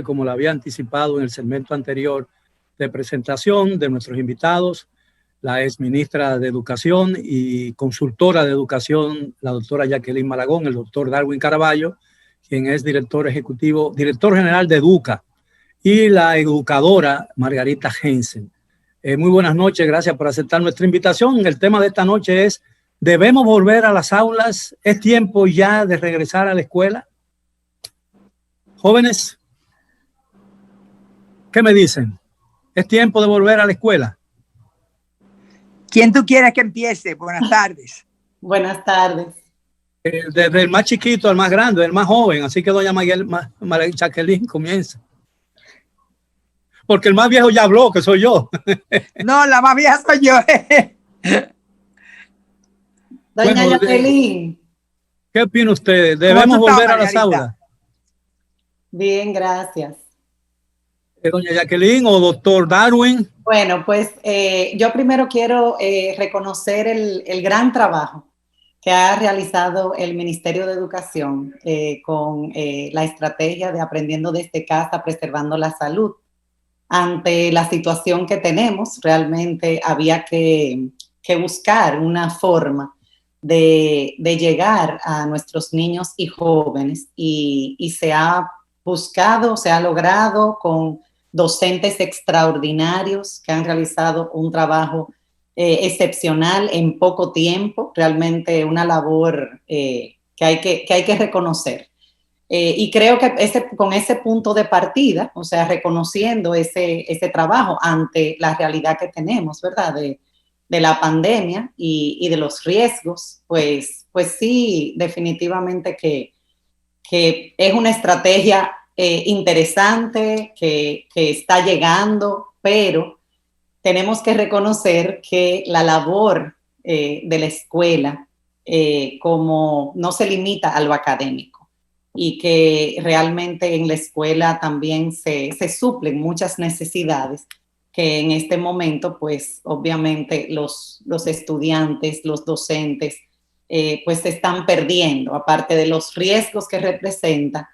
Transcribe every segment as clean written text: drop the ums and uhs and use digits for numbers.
como lo había anticipado en el segmento anterior de presentación de nuestros invitados, la ex ministra de Educación y consultora de educación, la doctora Jacqueline Malagón, el doctor Darwin Caraballo, quien es director general de Educa, y la educadora Margarita Jensen. Muy buenas noches, gracias por aceptar nuestra invitación. El tema de esta noche es: ¿debemos volver a las aulas? ¿Es tiempo ya de regresar a la escuela? Jóvenes, ¿qué me dicen? ¿Es tiempo de volver a la escuela? ¿Quién tú quieres que empiece? Buenas tardes. Buenas tardes. Desde el más chiquito al más grande, el más joven. Así que doña Jacqueline comienza. Porque el más viejo ya habló, que soy yo. No, la más vieja soy yo. Doña Jacqueline. ¿Qué opina usted? ¿Debemos volver a las aulas? Bien, gracias. Doña Jacqueline o doctor Darwin. Bueno, pues yo primero quiero reconocer el gran trabajo que ha realizado el Ministerio de Educación con la estrategia de Aprendiendo desde Casa, Preservando la Salud. Ante la situación que tenemos, realmente había que buscar una forma de llegar a nuestros niños y jóvenes y se ha buscado, se ha logrado con docentes extraordinarios que han realizado un trabajo excepcional en poco tiempo, realmente una labor que hay que reconocer. Y creo que con ese punto de partida, o sea, reconociendo ese trabajo ante la realidad que tenemos, ¿verdad? De la pandemia y de los riesgos, pues sí, definitivamente que es una estrategia interesante que está llegando, pero tenemos que reconocer que la labor de la escuela como no se limita a lo académico y que realmente en la escuela también se suplen muchas necesidades que en este momento, pues obviamente los estudiantes, los docentes, pues se están perdiendo, aparte de los riesgos que representa,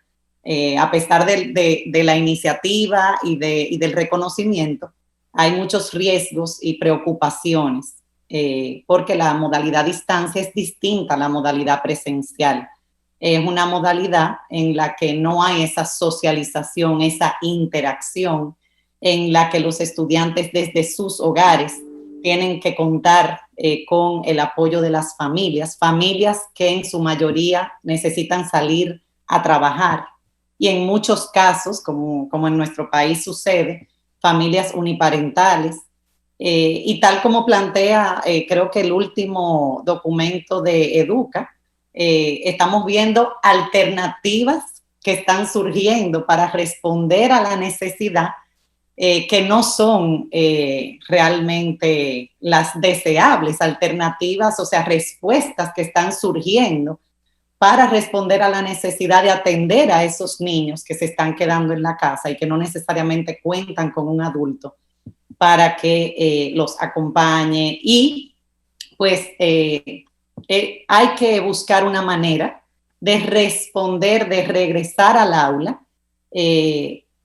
a pesar de la iniciativa y del reconocimiento, hay muchos riesgos y preocupaciones, porque la modalidad distancia es distinta a la modalidad presencial. Es una modalidad en la que no hay esa socialización, esa interacción, en la que los estudiantes desde sus hogares tienen que contar con el apoyo de las familias que en su mayoría necesitan salir a trabajar y en muchos casos, como en nuestro país sucede, familias uniparentales, y tal como plantea, creo que el último documento de Educa, estamos viendo alternativas que están surgiendo para responder a la necesidad, que no son realmente las deseables alternativas, o sea, respuestas que están surgiendo para responder a la necesidad de atender a esos niños que se están quedando en la casa y que no necesariamente cuentan con un adulto para que los acompañe. Y pues hay que buscar una manera de responder, de regresar al aula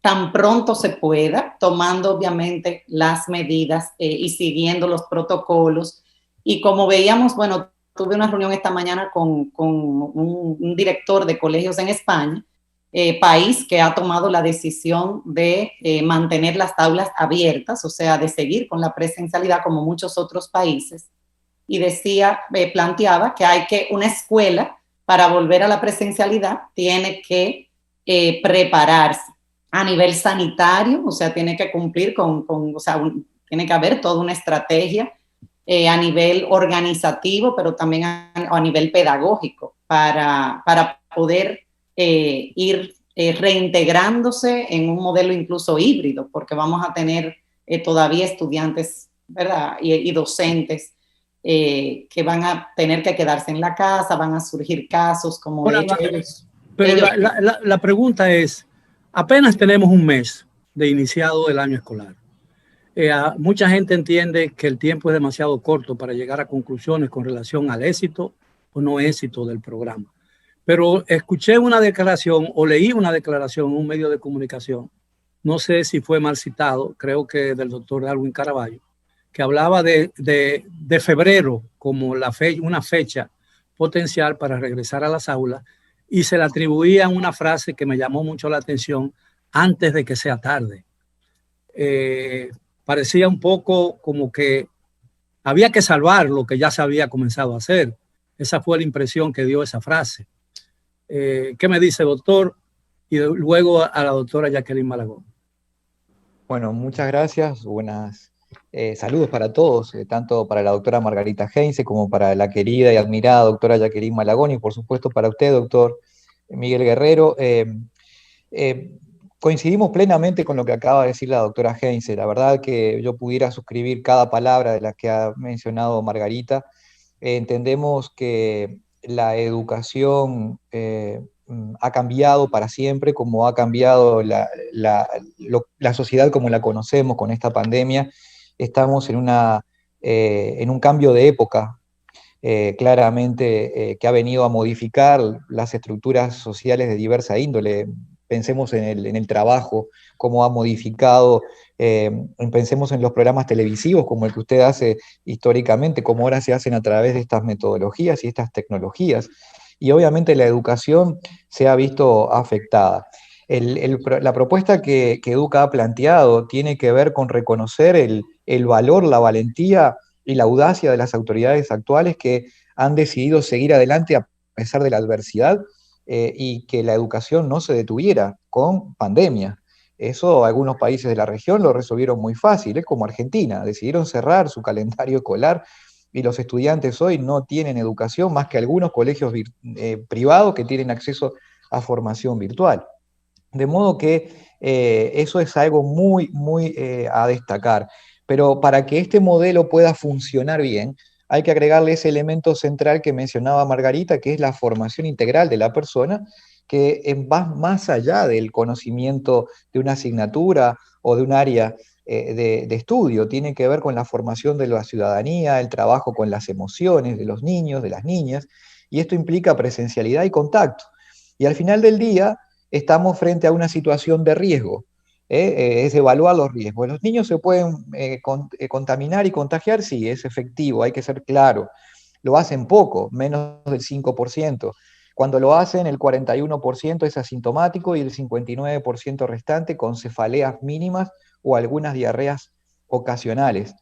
tan pronto se pueda, tomando obviamente las medidas y siguiendo los protocolos. Y como veíamos, bueno, tuve una reunión esta mañana con un director de colegios en España, país que ha tomado la decisión de mantener las aulas abiertas, o sea, de seguir con la presencialidad como muchos otros países. Y decía, planteaba que una escuela para volver a la presencialidad tiene que prepararse a nivel sanitario, o sea, tiene que cumplir o sea, tiene que haber toda una estrategia a nivel organizativo, pero también a nivel pedagógico para poder ir reintegrándose en un modelo incluso híbrido, porque vamos a tener todavía estudiantes, ¿verdad? Y docentes que van a tener que quedarse en la casa, van a surgir casos como bueno, de hecho ellos. Pero la pregunta es, apenas tenemos un mes de iniciado el año escolar. Mucha gente entiende que el tiempo es demasiado corto para llegar a conclusiones con relación al éxito o no éxito del programa. pero escuché una declaración o leí una declaración en un medio de comunicación, no sé si fue mal citado, creo que del doctor Darwin Caraballo, que hablaba de febrero como una fecha potencial para regresar a las aulas, y se le atribuía una frase que me llamó mucho la atención: antes de que sea tarde. Parecía un poco como que había que salvar lo que ya se había comenzado a hacer. Esa fue la impresión que dio esa frase. ¿Qué me dice, doctor? Y luego a la doctora Jacqueline Malagón. Bueno, muchas gracias. Buenas saludos para todos, tanto para la doctora Margarita Heinze como para la querida y admirada doctora Jacqueline Malagón, y por supuesto para usted, doctor Miguel Guerrero. Coincidimos plenamente con lo que acaba de decir la doctora Heinze. La verdad que yo pudiera suscribir cada palabra de las que ha mencionado Margarita. Entendemos que la educación ha cambiado para siempre, como ha cambiado la sociedad como la conocemos con esta pandemia. Estamos en un cambio de época, claramente, que ha venido a modificar las estructuras sociales de diversa índole. Pensemos en el trabajo, cómo ha modificado, pensemos en los programas televisivos como el que usted hace históricamente, cómo ahora se hacen a través de estas metodologías y estas tecnologías. Y obviamente la educación se ha visto afectada. La propuesta que Educa ha planteado tiene que ver con reconocer el valor, la valentía y la audacia de las autoridades actuales que han decidido seguir adelante a pesar de la adversidad, y que la educación no se detuviera con pandemia. Eso algunos países de la región lo resolvieron muy fácil, como Argentina, decidieron cerrar su calendario escolar y los estudiantes hoy no tienen educación más que algunos colegios privados que tienen acceso a formación virtual. De modo que eso es algo muy, muy a destacar. Pero para que este modelo pueda funcionar bien, hay que agregarle ese elemento central que mencionaba Margarita, que es la formación integral de la persona, que va más allá del conocimiento de una asignatura o de un área de estudio. Tiene que ver con la formación de la ciudadanía, el trabajo con las emociones de los niños, de las niñas, y esto implica presencialidad y contacto. Y al final del día estamos frente a una situación de riesgo. Es evaluar los riesgos. ¿Los niños se pueden contaminar y contagiar? Sí, es efectivo, hay que ser claro. Lo hacen poco, menos del 5%. Cuando lo hacen, el 41% es asintomático y el 59% restante con cefaleas mínimas o algunas diarreas ocasionales.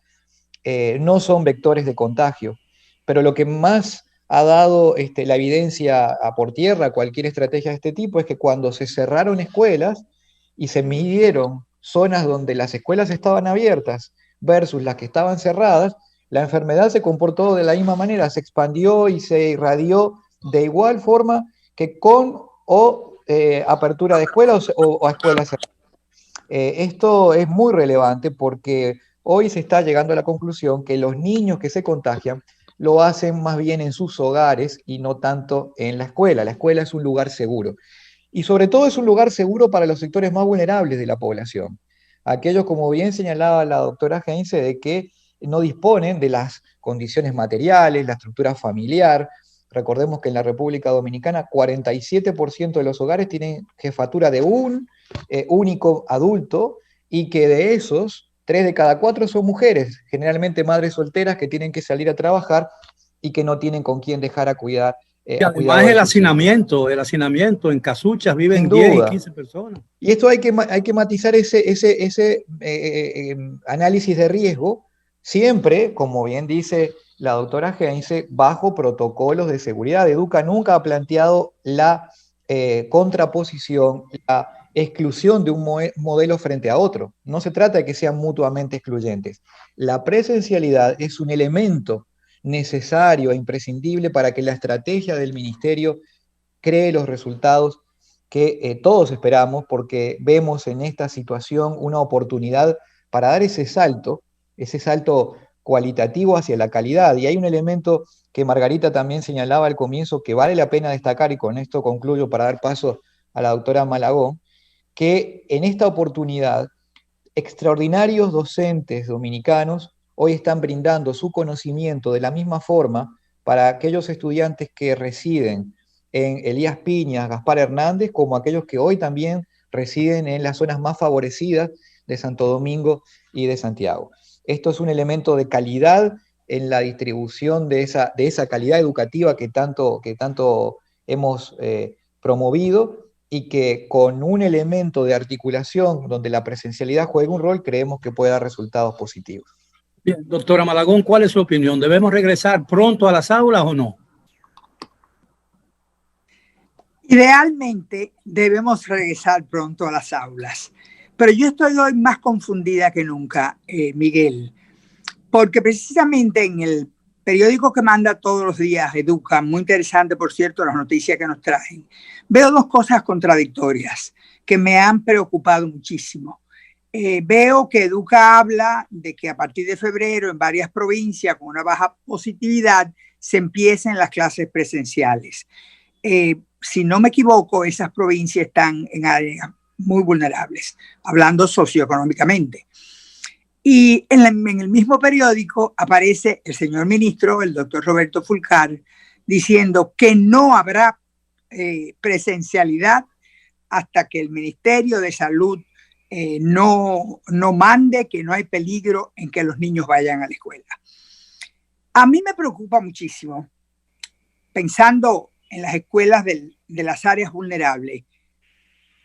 No son vectores de contagio, pero lo que más ha dado la evidencia por tierra, cualquier estrategia de este tipo, es que cuando se cerraron escuelas y se midieron zonas donde las escuelas estaban abiertas versus las que estaban cerradas, la enfermedad se comportó de la misma manera, se expandió y se irradió de igual forma que con apertura de escuelas o escuelas cerradas. Esto es muy relevante porque hoy se está llegando a la conclusión que los niños que se contagian lo hacen más bien en sus hogares y no tanto en la escuela. La escuela es un lugar seguro. Y sobre todo es un lugar seguro para los sectores más vulnerables de la población. Aquellos, como bien señalaba la doctora Heinze, de que no disponen de las condiciones materiales, la estructura familiar. Recordemos que en la República Dominicana 47% de los hogares tienen jefatura de un único adulto, y que de esos, 3 de cada 4 son mujeres, generalmente madres solteras que tienen que salir a trabajar y que no tienen con quién dejar a cuidar. Y además el hacinamiento, en casuchas viven 10 y 15 personas. Y esto hay que matizar ese análisis de riesgo, siempre, como bien dice la doctora Heinze, bajo protocolos de seguridad. Educa nunca ha planteado la contraposición, la exclusión de un modelo frente a otro. No se trata de que sean mutuamente excluyentes. La presencialidad es un elemento necesario e imprescindible para que la estrategia del ministerio cree los resultados que todos esperamos, porque vemos en esta situación una oportunidad para dar ese salto cualitativo hacia la calidad. Y hay un elemento que Margarita también señalaba al comienzo que vale la pena destacar, y con esto concluyo para dar paso a la doctora Malagón, que en esta oportunidad extraordinarios docentes dominicanos hoy están brindando su conocimiento de la misma forma para aquellos estudiantes que residen en Elías Piñas, Gaspar Hernández, como aquellos que hoy también residen en las zonas más favorecidas de Santo Domingo y de Santiago. Esto es un elemento de calidad en la distribución de esa calidad educativa que tanto hemos promovido, y que con un elemento de articulación donde la presencialidad juega un rol, creemos que puede dar resultados positivos. Bien, doctora Malagón, ¿cuál es su opinión? ¿Debemos regresar pronto a las aulas o no? Idealmente debemos regresar pronto a las aulas, pero yo estoy hoy más confundida que nunca, Miguel, porque precisamente en el periódico que manda todos los días, Educa, muy interesante, por cierto, las noticias que nos traen, veo dos cosas contradictorias que me han preocupado muchísimo. Veo que Educa habla de que a partir de febrero en varias provincias con una baja positividad se empiecen las clases presenciales. Si no me equivoco, esas provincias están en áreas muy vulnerables, hablando socioeconómicamente. Y en el mismo periódico aparece el señor ministro, el doctor Roberto Fulcar, diciendo que no habrá presencialidad hasta que el Ministerio de Salud no mande, que no hay peligro en que los niños vayan a la escuela. A mí me preocupa muchísimo, pensando en las escuelas de las áreas vulnerables.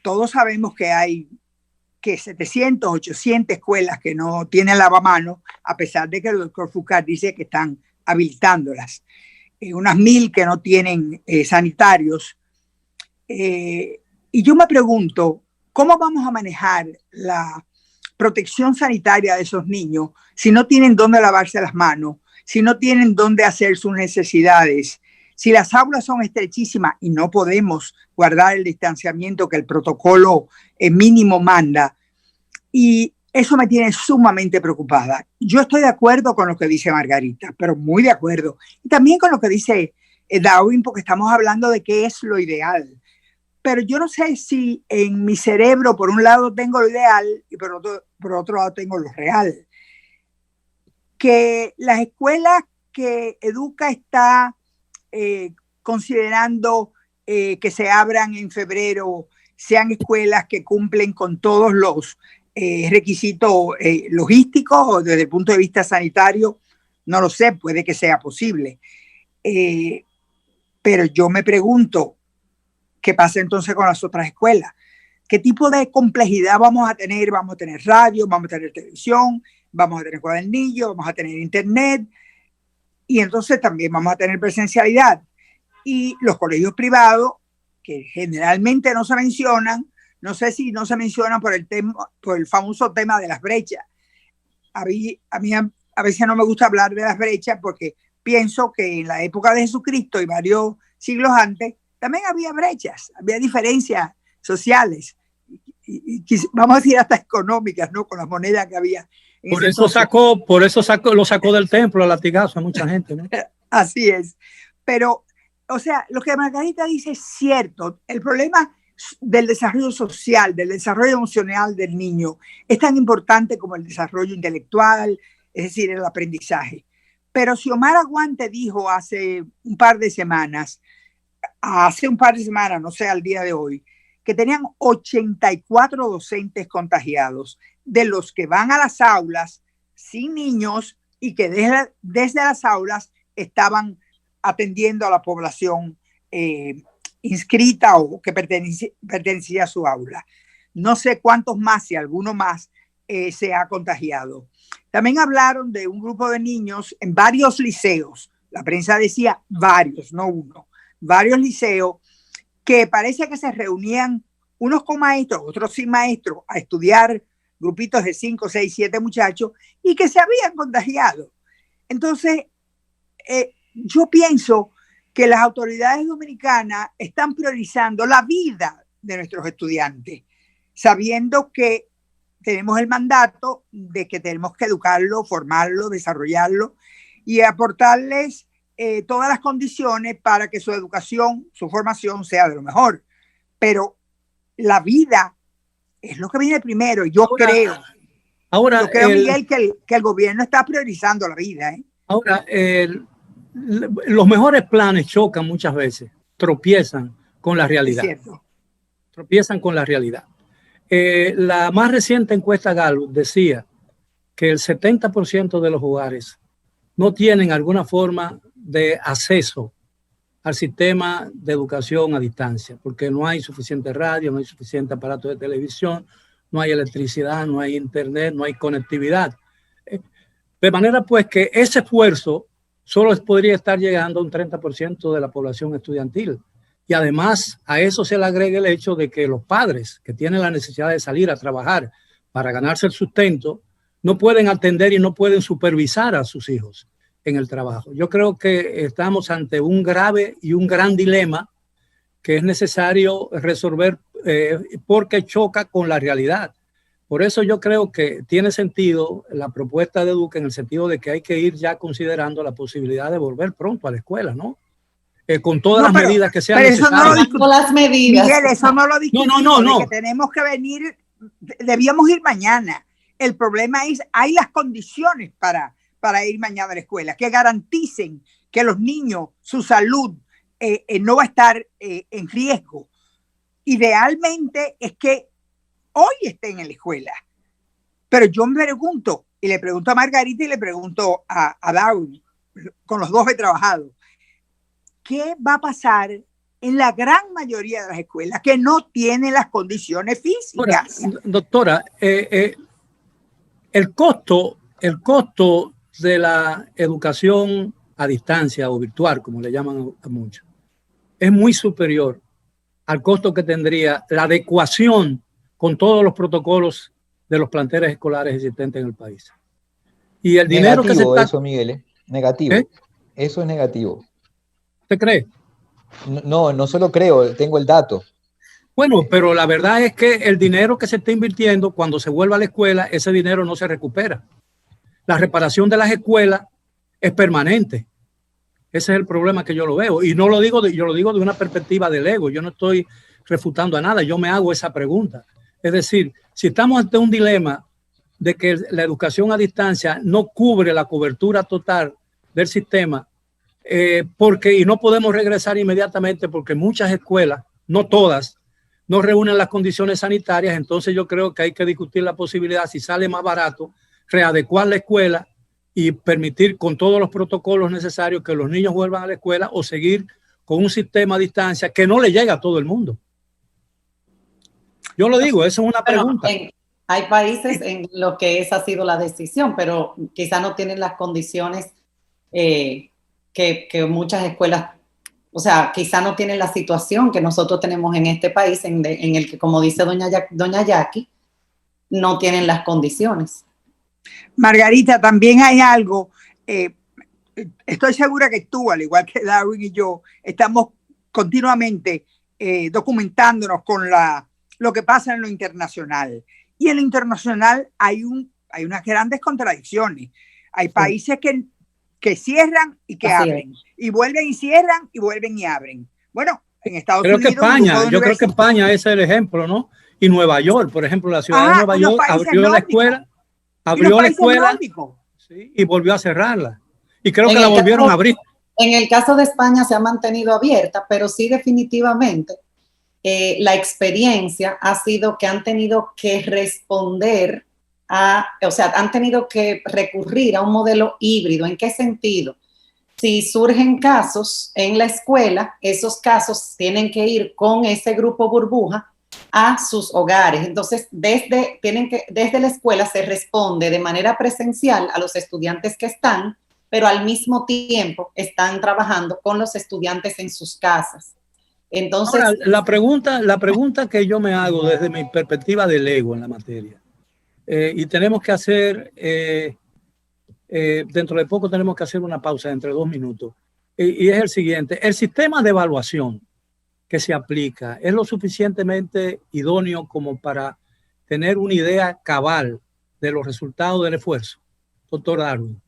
Todos sabemos que hay 700, 800 escuelas que no tienen lavamanos, a pesar de que el doctor Fulcar dice que están habilitándolas. Unas 1000 que no tienen sanitarios. Y yo me pregunto, ¿cómo vamos a manejar la protección sanitaria de esos niños si no tienen dónde lavarse las manos, si no tienen dónde hacer sus necesidades? Si las aulas son estrechísimas y no podemos guardar el distanciamiento que el protocolo mínimo manda, y eso me tiene sumamente preocupada. Yo estoy de acuerdo con lo que dice Margarita, pero muy de acuerdo. Y también con lo que dice Darwin, porque estamos hablando de qué es lo ideal. Pero yo no sé si en mi cerebro, por un lado tengo lo ideal y por otro lado tengo lo real. Que las escuelas que Educa está considerando que se abran en febrero sean escuelas que cumplen con todos los requisitos logísticos o desde el punto de vista sanitario, no lo sé, puede que sea posible. Pero yo me pregunto, ¿qué pasa entonces con las otras escuelas? ¿Qué tipo de complejidad vamos a tener? Vamos a tener radio, vamos a tener televisión, vamos a tener cuadernillos, vamos a tener internet, y entonces también vamos a tener presencialidad. Y los colegios privados, que generalmente no se mencionan, no sé si no se mencionan por el famoso tema de las brechas. A mí a veces no me gusta hablar de las brechas porque pienso que en la época de Jesucristo y varios siglos antes también había brechas, había diferencias sociales y vamos a decir hasta económicas, ¿no? Con las monedas que había. Por eso lo sacó del templo a latigazo a mucha gente, ¿no? Así es. Pero, o sea, lo que Margarita dice es cierto. El problema del desarrollo social, del desarrollo emocional del niño es tan importante como el desarrollo intelectual, es decir, el aprendizaje. Pero Xiomara Guante dijo hace un par de semanas, no sé, al día de hoy, que tenían 84 docentes contagiados, de los que van a las aulas sin niños y que desde las aulas estaban atendiendo a la población inscrita o que pertenecía a su aula. No sé cuántos más, si alguno más se ha contagiado. También hablaron de un grupo de niños en varios liceos. La prensa decía varios, no uno. Varios liceos que parece que se reunían unos con maestros, otros sin maestros, a estudiar, grupitos de 5, 6, 7 muchachos, y que se habían contagiado. Entonces, yo pienso que las autoridades dominicanas están priorizando la vida de nuestros estudiantes, sabiendo que tenemos el mandato de que tenemos que educarlo, formarlo, desarrollarlo y aportarles todas las condiciones para que su educación, su formación sea de lo mejor. Pero la vida es lo que viene primero. Yo creo, Miguel, que el gobierno está priorizando la vida. Ahora, los mejores planes chocan muchas veces. tropiezan con la Es realidad. cierto. Tropiezan con la realidad. La más reciente encuesta Gallup decía que el 70% de los hogares no tienen alguna forma de acceso al sistema de educación a distancia, porque no hay suficiente radio, no hay suficiente aparato de televisión, no hay electricidad, no hay internet, no hay conectividad. De manera pues que ese esfuerzo solo podría estar llegando a un 30% de la población estudiantil. Y además a eso se le agrega el hecho de que los padres que tienen la necesidad de salir a trabajar para ganarse el sustento, no pueden atender y no pueden supervisar a sus hijos en el trabajo. Yo creo que estamos ante un grave y un gran dilema que es necesario resolver porque choca con la realidad. Por eso yo creo que tiene sentido la propuesta de Duque en el sentido de que hay que ir ya considerando la posibilidad de volver pronto a la escuela, ¿no? Con todas las medidas que sean necesarias. No las medidas. Miguel, eso no lo discutimos. No. Que tenemos que venir, debíamos ir mañana. El problema es, hay las condiciones para ir mañana a la escuela, que garanticen que los niños, su salud no va a estar en riesgo. Idealmente es que hoy estén en la escuela. Pero yo me pregunto, y le pregunto a Margarita y le pregunto a Darwin, con los dos he trabajado, ¿qué va a pasar en la gran mayoría de las escuelas que no tienen las condiciones físicas? Ahora, doctora, el costo de la educación a distancia o virtual, como le llaman a muchos, es muy superior al costo que tendría la adecuación con todos los protocolos de los planteles escolares existentes en el país. Y el dinero que se está... Eso, Miguel, negativo. Eso es negativo. ¿Usted cree? No solo creo, tengo el dato. Bueno, pero la verdad es que el dinero que se está invirtiendo cuando se vuelva a la escuela, ese dinero no se recupera. La reparación de las escuelas es permanente. Ese es el problema que yo lo veo. Y no lo digo, yo lo digo de una perspectiva del ego. Yo no estoy refutando a nada. Yo me hago esa pregunta. Es decir, si estamos ante un dilema de que la educación a distancia no cubre la cobertura total del sistema, y no podemos regresar inmediatamente porque muchas escuelas, no todas, no reúnen las condiciones sanitarias, entonces yo creo que hay que discutir la posibilidad, si sale más barato, readecuar la escuela y permitir con todos los protocolos necesarios que los niños vuelvan a la escuela o seguir con un sistema a distancia que no le llega a todo el mundo. Yo lo digo, eso es una pregunta. Hay países en los que esa ha sido la decisión, pero quizá no tienen las condiciones que muchas escuelas, o sea, quizá no tienen la situación que nosotros tenemos en este país, en el que, como dice doña Jackie, no tienen las condiciones. Margarita, también hay algo, estoy segura que tú, al igual que Darwin y yo, estamos continuamente documentándonos con lo que pasa en lo internacional. Y en lo internacional hay unas grandes contradicciones. Hay países que cierran y que abren, y vuelven y cierran y vuelven y abren. Bueno, en Estados Unidos... yo creo que España es el ejemplo, ¿no? Y Nueva York, por ejemplo, la ciudad de Nueva York abrió la escuela, sí, y volvió a cerrarla. Y creo que la volvieron a abrir. En el caso de España se ha mantenido abierta, pero sí definitivamente la experiencia ha sido que han tenido que responder han tenido que recurrir a un modelo híbrido. ¿En qué sentido? Si surgen casos en la escuela, esos casos tienen que ir con ese grupo burbuja a sus hogares. Entonces, desde la escuela se responde de manera presencial a los estudiantes que están, pero al mismo tiempo están trabajando con los estudiantes en sus casas. Entonces, ahora, la pregunta que yo me hago desde mi perspectiva del ego en la materia, y tenemos que hacer, dentro de poco tenemos que hacer una pausa entre 2 minutos, y es el siguiente: el sistema de evaluación que se aplica es lo suficientemente idóneo como para tener una idea cabal de los resultados del esfuerzo, doctor Darwin.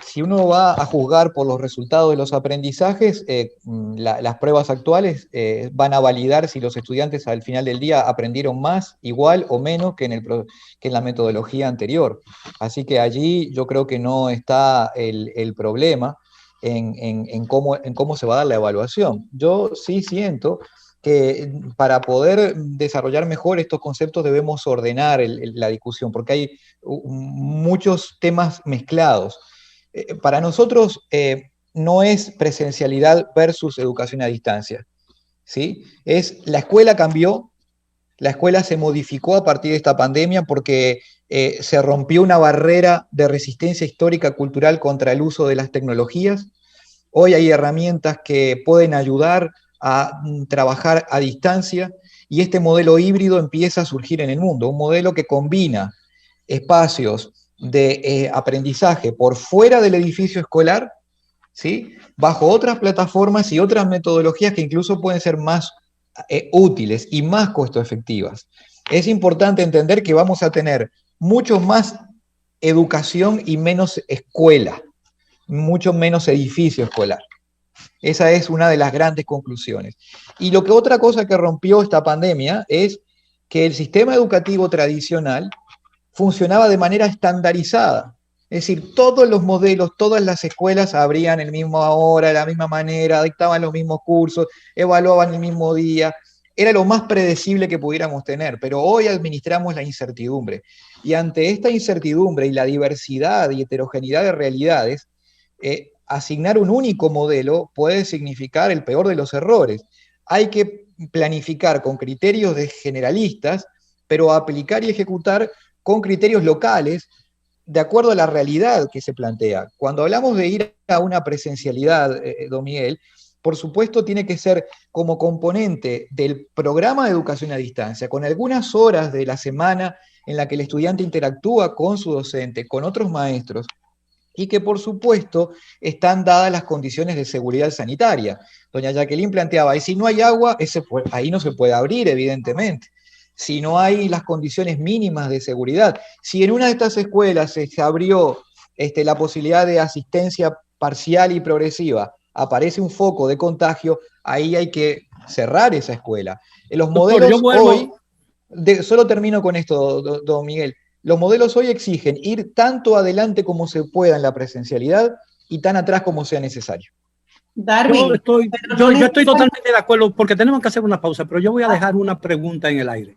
Si uno va a juzgar por los resultados de los aprendizajes, las pruebas actuales van a validar si los estudiantes al final del día aprendieron más, igual o menos que en la metodología anterior. Así que allí yo creo que no está el problema. en cómo se va a dar la evaluación. Yo sí siento que para poder desarrollar mejor estos conceptos debemos ordenar la discusión, porque hay muchos temas mezclados. Para nosotros no es presencialidad versus educación a distancia, ¿sí? La escuela cambió, la escuela se modificó a partir de esta pandemia porque se rompió una barrera de resistencia histórica cultural contra el uso de las tecnologías. Hoy hay herramientas que pueden ayudar a trabajar a distancia y este modelo híbrido empieza a surgir en el mundo, un modelo que combina espacios de aprendizaje por fuera del edificio escolar, ¿sí? Bajo otras plataformas y otras metodologías que incluso pueden ser más útiles y más costo efectivas. Es importante entender que vamos a tener mucho más educación y menos escuela, mucho menos edificio escolar. Esa es una de las grandes conclusiones. Y otra cosa que rompió esta pandemia es que el sistema educativo tradicional funcionaba de manera estandarizada. Es decir, todos los modelos, todas las escuelas abrían el mismo hora, de la misma manera, dictaban los mismos cursos, evaluaban el mismo día. Era lo más predecible que pudiéramos tener, pero hoy administramos la incertidumbre. Y ante esta incertidumbre y la diversidad y heterogeneidad de realidades, asignar un único modelo puede significar el peor de los errores. Hay que planificar con criterios generalistas, pero aplicar y ejecutar con criterios locales de acuerdo a la realidad que se plantea. Cuando hablamos de ir a una presencialidad, don Miguel, por supuesto tiene que ser como componente del programa de educación a distancia, con algunas horas de la semana en la que el estudiante interactúa con su docente, con otros maestros, y que por supuesto están dadas las condiciones de seguridad sanitaria. Doña Jacqueline planteaba, y si no hay agua, ahí no se puede abrir, evidentemente. Si no hay las condiciones mínimas de seguridad, si en una de estas escuelas se abrió la posibilidad de asistencia parcial y progresiva, aparece un foco de contagio, ahí hay que cerrar esa escuela. Los modelos hoy, solo termino con esto, don Miguel, los modelos hoy exigen ir tanto adelante como se pueda en la presencialidad y tan atrás como sea necesario. Darwin, yo estoy totalmente de acuerdo, porque tenemos que hacer una pausa, pero yo voy a dejar una pregunta en el aire.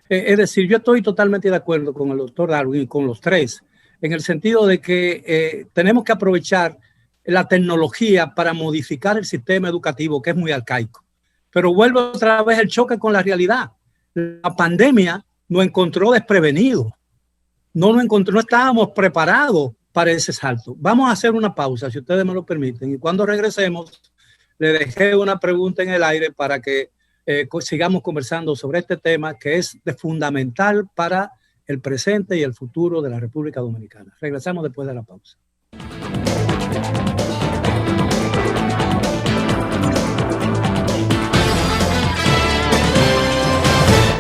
Es decir, yo estoy totalmente de acuerdo con el doctor Darwin y con los tres, en el sentido de que tenemos que aprovechar la tecnología para modificar el sistema educativo, que es muy arcaico. Pero vuelve otra vez el choque con la realidad. La pandemia nos encontró desprevenidos. No estábamos preparados para ese salto. Vamos a hacer una pausa, si ustedes me lo permiten, y cuando regresemos, le dejé una pregunta en el aire para que sigamos conversando sobre este tema que es de fundamental para el presente y el futuro de la República Dominicana. Regresamos después de la pausa.